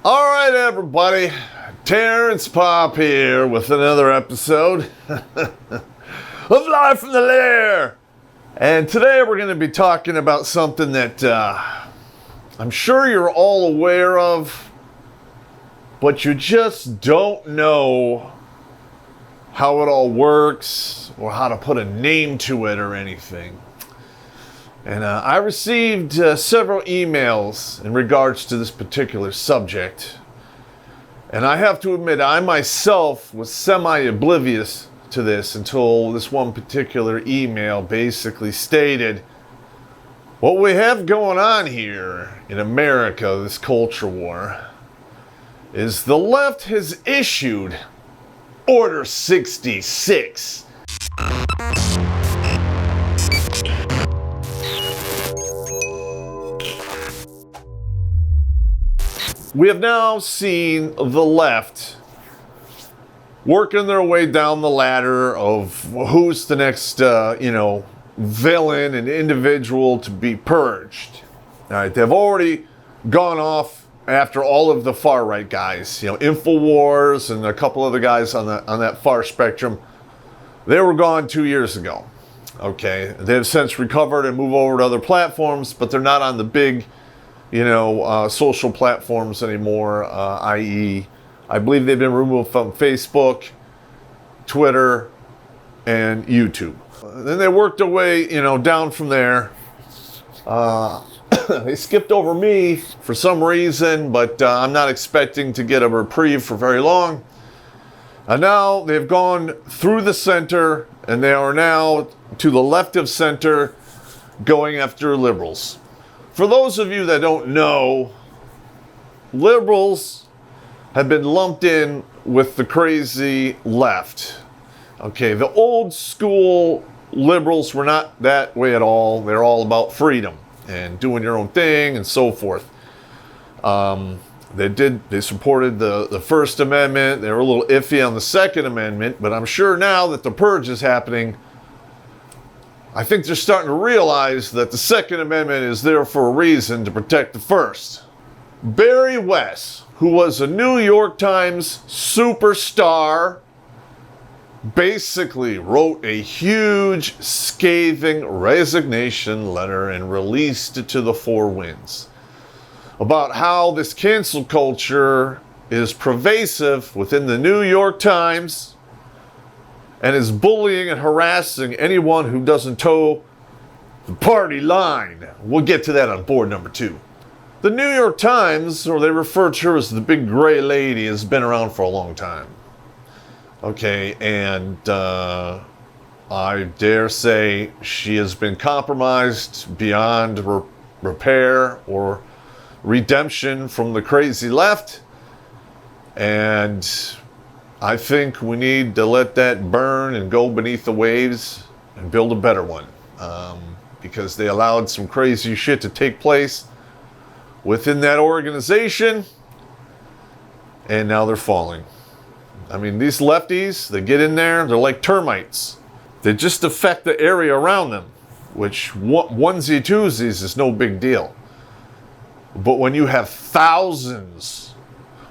All right, everybody. Terrence Popp here with another episode of Live from the Lair. And today we're going to be talking about something that I'm sure you're all aware of, but you just don't know how it all works or how to put a name to it or anything. And I received several emails in regards to this particular subject. And I have to admit, I myself was semi-oblivious to this until this one particular email basically stated, what we have going on here in America, this culture war, is the left has issued Order 66. We have now seen the left working their way down the ladder of who's the next, villain and individual to be purged. All right, they've already gone off after all of the far right guys, InfoWars and a couple other guys on that far spectrum. They were gone 2 years ago. Okay, they've since recovered and moved over to other platforms, but they're not on the big social platforms anymore, i.e., I believe they've been removed from Facebook, Twitter, and YouTube. Then they worked their way, down from there. They skipped over me for some reason, but I'm not expecting to get a reprieve for very long. And now they've gone through the center, and they are now to the left of center, going after liberals. For those of you that don't know, liberals have been lumped in with the crazy left. Okay, the old school liberals were not that way at all. They're all about freedom and doing your own thing and so forth. They supported the First Amendment. They were a little iffy on the Second Amendment, but I'm sure now that the purge is happening, I think they're starting to realize that the Second Amendment is there for a reason, to protect the First. Barry West, who was a New York Times superstar, basically wrote a huge, scathing resignation letter and released it to the four winds about how this cancel culture is pervasive within the New York Times and is bullying and harassing anyone who doesn't toe the party line. We'll get to that on board number 2. The New York Times, or they refer to her as the big gray lady, has been around for a long time. Okay, and I dare say she has been compromised beyond repair or redemption from the crazy left. And I think we need to let that burn and go beneath the waves and build a better one. Because they allowed some crazy shit to take place within that organization, and now they're falling. I mean, these lefties, they get in there, they're like termites. They just affect the area around them, which onesie-twosies is no big deal. But when you have thousands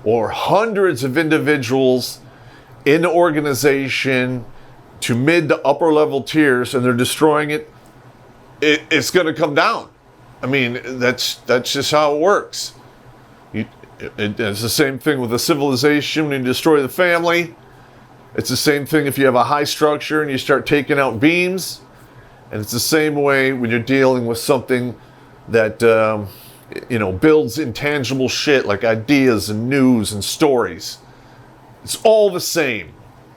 or hundreds of individuals in the organization to mid to upper level tiers and they're destroying it, it's going to come down. I mean, that's just how it works. It's the same thing with a civilization when you destroy the family. It's the same thing if you have a high structure and you start taking out beams. And it's the same way when you're dealing with something that, builds intangible shit like ideas and news and stories. It's all the same.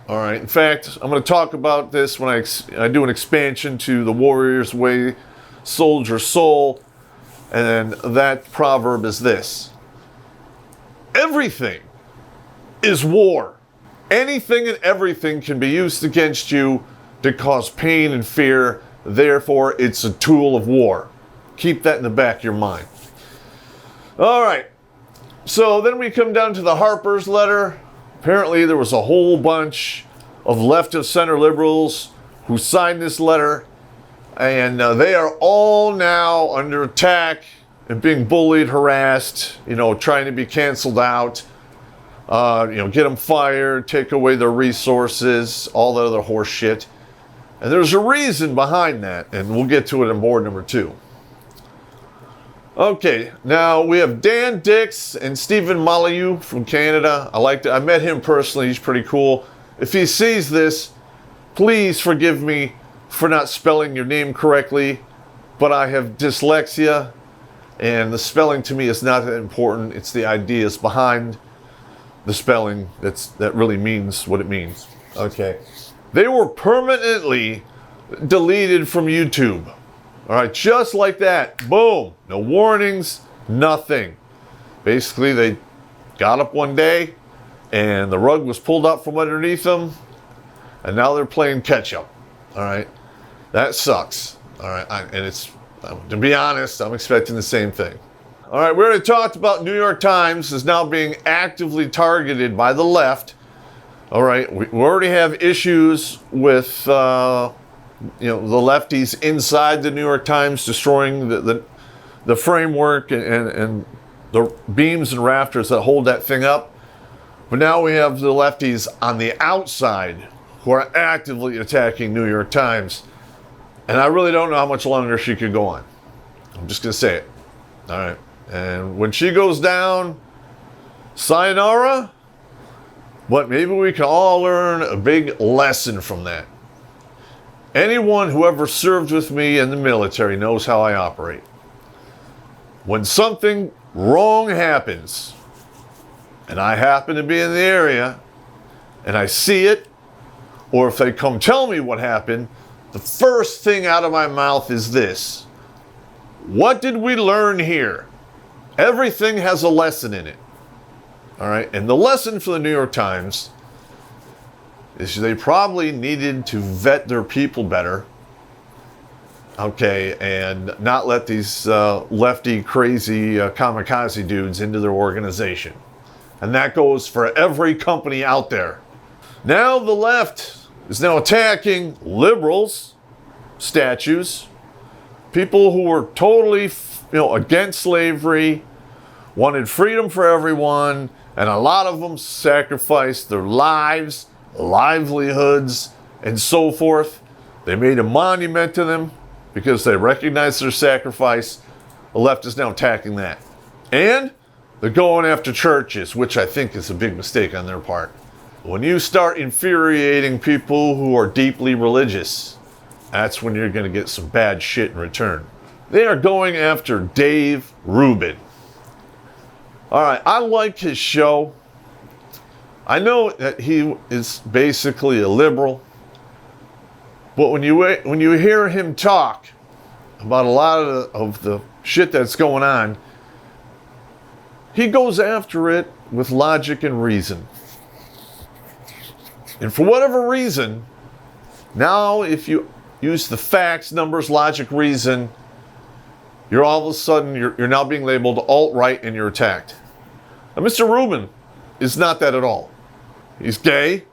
All right. In fact, I'm going to talk about this when I do an expansion to the Warrior's Way, Soldier Soul. And that proverb is this: everything is war. Anything and everything can be used against you to cause pain and fear. Therefore, it's a tool of war. Keep that in the back of your mind. All right. So then we come down to the Harper's letter. Apparently, there was a whole bunch of left of center liberals who signed this letter. And they are all now under attack and being bullied, harassed, trying to be canceled out, get them fired, take away their resources, all that other horse shit. And there's a reason behind that, and we'll get to it in board number 2. Okay, now we have Dan Dix and Stephen Molyneux from Canada. I met him personally. He's pretty cool. If he sees this, please forgive me for not spelling your name correctly, but I have dyslexia, and the spelling to me is not that important. It's the ideas behind the spelling that really means what it means. Okay. They were permanently deleted from YouTube. All right, just like that. Boom. No warnings, nothing. Basically, they got up one day and the rug was pulled out from underneath them, and now they're playing catch up. All right. That sucks. All right. To be honest, I'm expecting the same thing. All right, we already talked about New York Times is now being actively targeted by the left. All right, we already have issues with the lefties inside the New York Times destroying the framework and the beams and rafters that hold that thing up. But now we have the lefties on the outside who are actively attacking New York Times. And I really don't know how much longer she could go on. I'm just going to say it. All right. And when she goes down, sayonara. But maybe we can all learn a big lesson from that. Anyone who ever served with me in the military knows how I operate. When something wrong happens, and I happen to be in the area, and I see it, or if they come tell me what happened, the first thing out of my mouth is this: what did we learn here? Everything has a lesson in it. All right, and the lesson for the New York Times is they probably needed to vet their people better, okay, and not let these lefty, crazy kamikaze dudes into their organization. And that goes for every company out there. Now the left is now attacking liberals, statues, people who were totally, against slavery, wanted freedom for everyone, and a lot of them sacrificed their lives, livelihoods, and so forth. They made a monument to them because they recognized their sacrifice. The left is now attacking that. And they're going after churches, which I think is a big mistake on their part. When you start infuriating people who are deeply religious, that's when you're going to get some bad shit in return. They are going after Dave Rubin. All right, I like his show. I know that he is basically a liberal, but when you hear him talk about a lot of the shit that's going on, he goes after it with logic and reason. And for whatever reason, now if you use the facts, numbers, logic, reason, you're all of a sudden, you're now being labeled alt-right and you're attacked. Now, Mr. Rubin is not that at all. He's gay.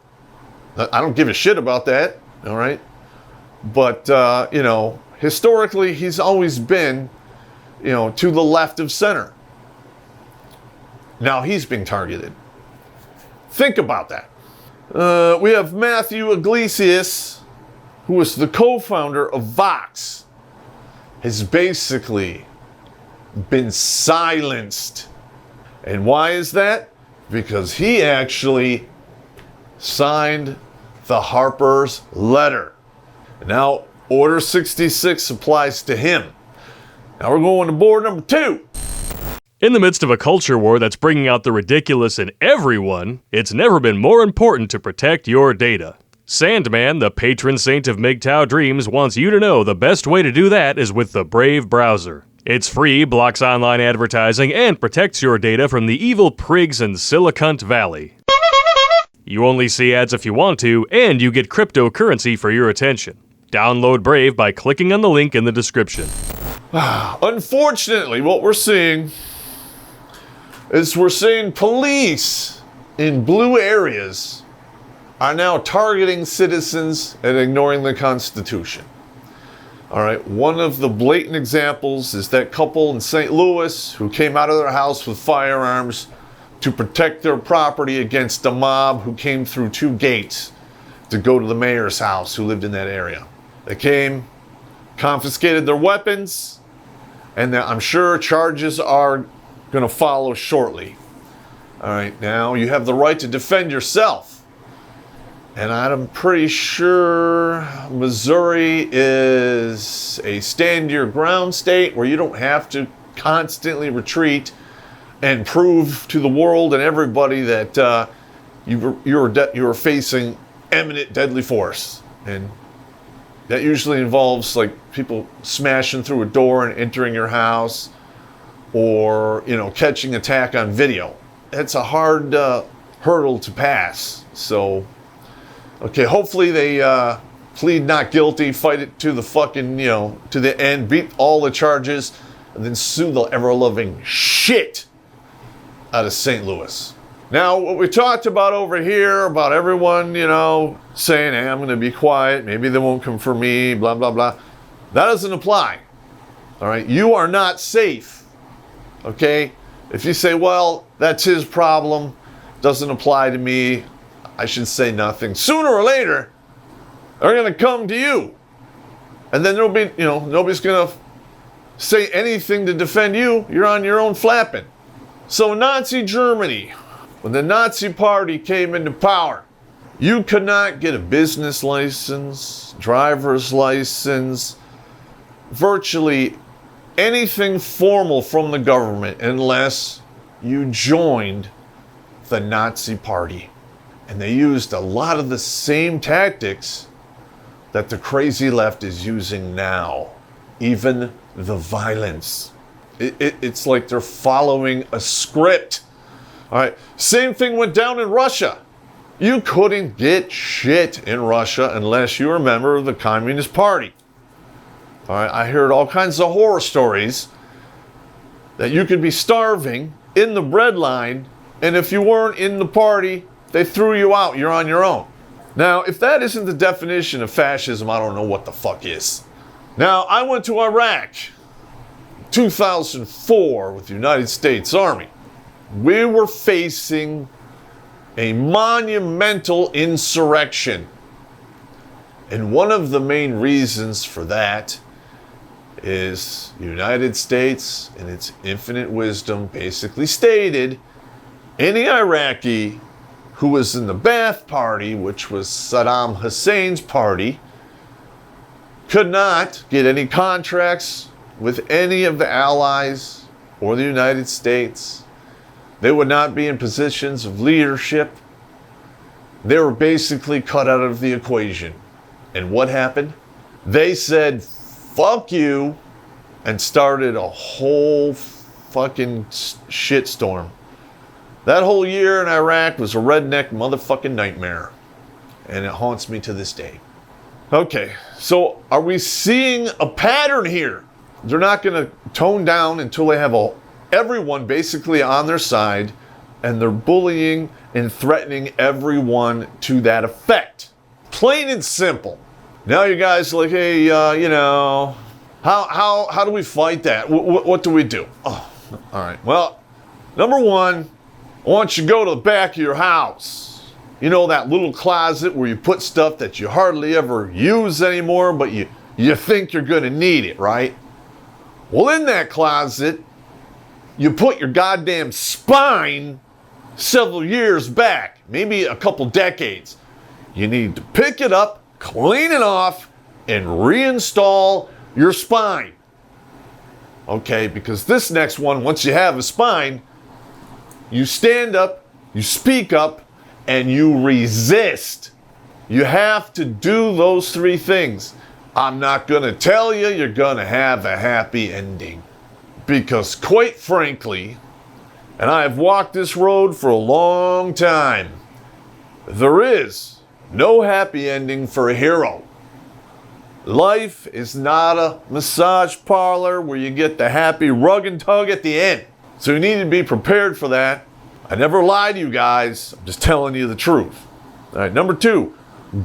I don't give a shit about that, all right? But, historically, he's always been, to the left of center. Now he's being targeted. Think about that. We have Matthew Iglesias, who is the co-founder of Vox, has basically been silenced. And why is that? Because he actually signed the Harper's letter. Now, Order 66 applies to him. Now we're going to board number 2. In the midst of a culture war that's bringing out the ridiculous in everyone, it's never been more important to protect your data. Sandman, the patron saint of MGTOW dreams, wants you to know the best way to do that is with the Brave browser. It's free, blocks online advertising, and protects your data from the evil prigs in Silicon Valley. You only see ads if you want to, and you get cryptocurrency for your attention. Download Brave by clicking on the link in the description. Unfortunately, what we're seeing is police in blue areas are now targeting citizens and ignoring the Constitution. All right, one of the blatant examples is that couple in St. Louis who came out of their house with firearms to protect their property against a mob who came through 2 gates to go to the mayor's house who lived in that area. They came, confiscated their weapons, and I'm sure charges are going to follow shortly. All right, now you have the right to defend yourself. And I'm pretty sure Missouri is a stand your ground state where you don't have to constantly retreat and prove to the world and everybody that you're facing imminent deadly force. And that usually involves like people smashing through a door and entering your house, or catching attack on video. It's a hard hurdle to pass. So, okay, hopefully they plead not guilty, fight it to the fucking, to the end, beat all the charges, and then sue the ever-loving shit out of St. Louis. Now, what we talked about over here, about everyone, saying, hey, I'm going to be quiet, maybe they won't come for me, blah, blah, blah. That doesn't apply. All right? You are not safe. Okay? If you say, well, that's his problem, doesn't apply to me, I should say nothing. Sooner or later, they're going to come to you. And then there'll be, nobody's going to say anything to defend you. You're on your own flapping. So Nazi Germany, when the Nazi Party came into power, you could not get a business license, driver's license, virtually anything formal from the government unless you joined the Nazi Party. And they used a lot of the same tactics that the crazy left is using now. Even the violence. It's like they're following a script. All right. Same thing went down in Russia. You couldn't get shit in Russia unless you were a member of the Communist Party. All right. I heard all kinds of horror stories that you could be starving in the bread line, and if you weren't in the party, they threw you out. You're on your own. Now, if that isn't the definition of fascism, I don't know what the fuck is. Now, I went to Iraq 2004 with the United States Army. We were facing a monumental insurrection. And one of the main reasons for that is the United States, in its infinite wisdom, basically stated any Iraqi who was in the Ba'ath Party, which was Saddam Hussein's party, could not get any contracts with any of the allies or the United States. They would not be in positions of leadership. They were basically cut out of the equation. And what happened? They said, fuck you, and started a whole fucking shitstorm. That whole year in Iraq was a redneck motherfucking nightmare. And it haunts me to this day. Okay, so are we seeing a pattern here? They're not going to tone down until they have everyone basically on their side, and they're bullying and threatening everyone to that effect. Plain and simple. Now you guys are like, hey, how do we fight that? What do we do? Oh, all right. Well, number one, I want you to go to the back of your house. You know, that little closet where you put stuff that you hardly ever use anymore, but you think you're going to need it, right? Well, in that closet, you put your goddamn spine several years back, maybe a couple decades. You need to pick it up, clean it off, and reinstall your spine. Okay, because this next one, once you have a spine, you stand up, you speak up, and you resist. You have to do those 3 things. I'm not going to tell you you're going to have a happy ending. Because quite frankly, and I have walked this road for a long time, there is no happy ending for a hero. Life is not a massage parlor where you get the happy rug and tug at the end. So you need to be prepared for that. I never lie to you guys. I'm just telling you the truth. All right, number 2,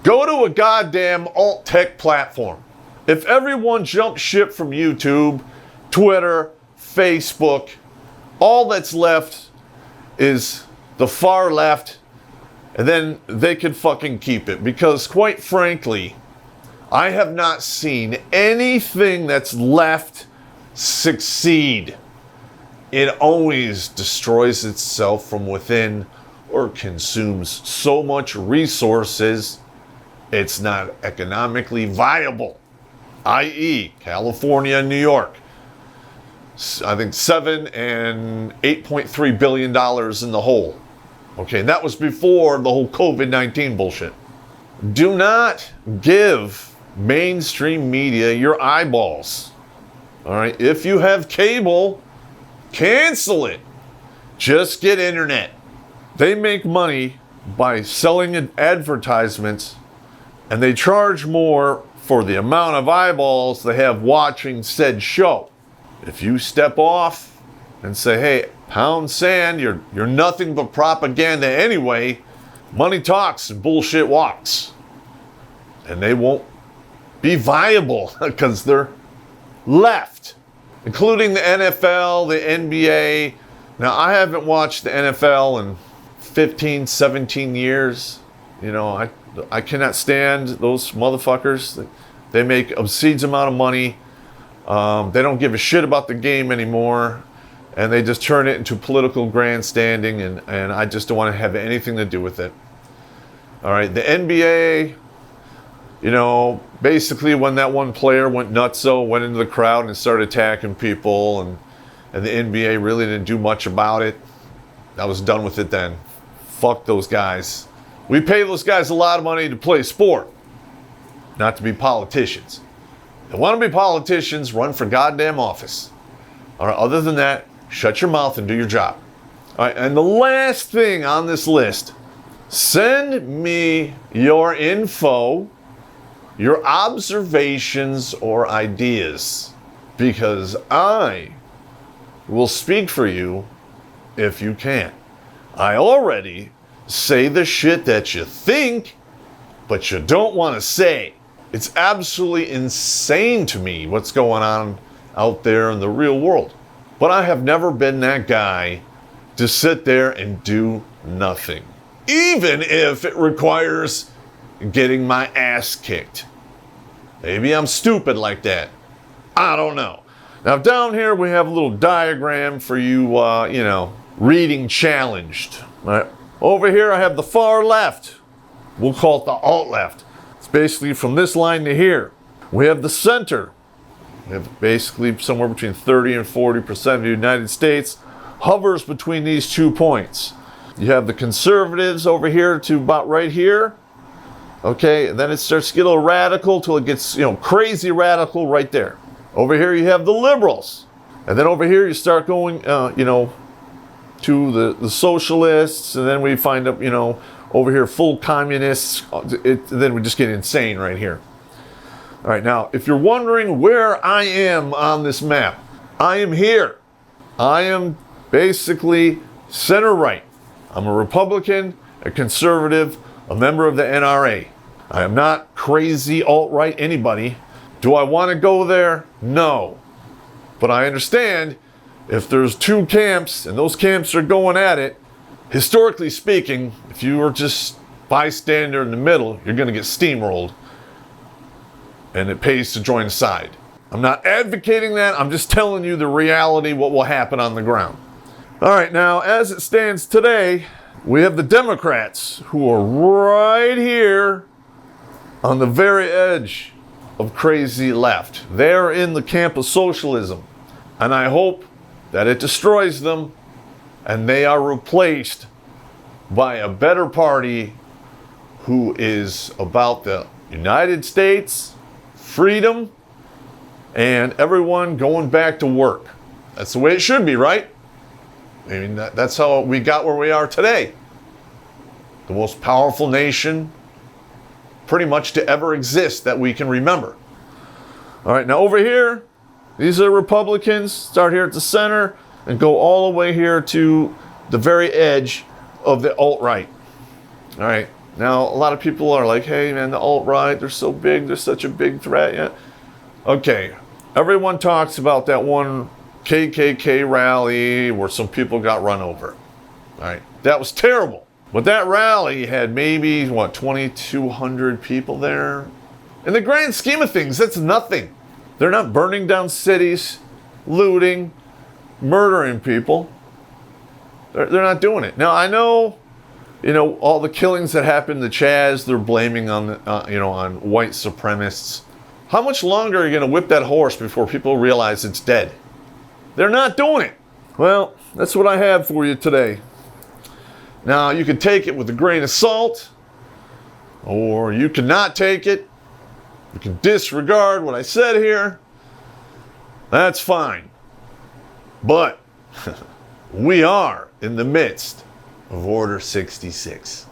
go to a goddamn alt-tech platform. If everyone jumped ship from YouTube, Twitter, Facebook, all that's left is the far left, and then they could fucking keep it. Because quite frankly, I have not seen anything that's left succeed. It always destroys itself from within or consumes so much resources, it's not economically viable. I.e., California and New York. I think $7 and $8.3 billion in the hole. Okay, and that was before the whole COVID-19 bullshit. Do not give mainstream media your eyeballs. All right, if you have cable, cancel it. Just get internet. They make money by selling advertisements, and they charge more for the amount of eyeballs they have watching said show. If you step off and say, hey, pound sand, you're nothing but propaganda anyway, money talks and bullshit walks. And they won't be viable because they're left, including the NFL, the NBA. Now, I haven't watched the NFL in 15, 17 years. You know, I cannot stand those motherfuckers. They make obscene amount of money. They don't give a shit about the game anymore. And they just turn it into political grandstanding. And I just don't want to have anything to do with it. All right, the NBA, you know, basically when that one player went nutso, went into the crowd and started attacking people, and the NBA really didn't do much about it. I was done with it then. Fuck those guys. We pay those guys a lot of money to play sport, not to be politicians. If they want to be politicians, run for goddamn office. All right, other than that, shut your mouth and do your job. All right, and the last thing on this list, send me your info, your observations or ideas, because I will speak for you if you can. I already say the shit that you think, but you don't want to say. It's absolutely insane to me what's going on out there in the real world. But I have never been that guy to sit there and do nothing, even if it requires getting my ass kicked. Maybe I'm stupid like that. I don't know. Now down here we have a little diagram for you, reading challenged. All right. Over here I have the far left. We'll call it the alt left. It's basically from this line to here. We have the center. We have basically somewhere between 30 and 40% of the United States hovers between these 2 points. You have the conservatives over here to about right here. Okay, and then it starts to get a little radical till it gets, crazy radical right there. Over here you have the liberals. And then over here you start going, to the socialists, and then we find up, over here full communists. Then we just get insane right here. All right, now, if you're wondering where I am on this map, I am here. I am basically center right. I'm a Republican, a conservative, a member of the NRA. I am not crazy alt-right anybody. Do I want to go there? No. But I understand if there's two camps and those camps are going at it, historically speaking, if you are just bystander in the middle, you're going to get steamrolled. And it pays to join a side. I'm not advocating that. I'm just telling you the reality, what will happen on the ground. All right, now, as it stands today, we have the Democrats who are right here on the very edge of crazy left. They're in the camp of socialism. And I hope that it destroys them and they are replaced by a better party who is about the United States, freedom, and everyone going back to work. That's the way it should be, right? I mean, that's how we got where we are today. The most powerful nation pretty much to ever exist that we can remember. All right, now over here, these are Republicans. Start here at the center and go all the way here to the very edge of the alt-right. All right, now a lot of people are like, hey man, the alt-right, they're so big, they're such a big threat. Yeah. Okay, everyone talks about that one KKK rally where some people got run over. All right, that was terrible. But that rally had maybe, 2,200 people there? In the grand scheme of things, that's nothing. They're not burning down cities, looting, murdering people. They're not doing it. Now, I know, all the killings that happened in the Chaz, they're blaming on, on white supremacists. How much longer are you going to whip that horse before people realize it's dead? They're not doing it. Well, that's what I have for you today. Now, you can take it with a grain of salt, or you can not take it. You can disregard what I said here. That's fine. But we are in the midst of Order 66.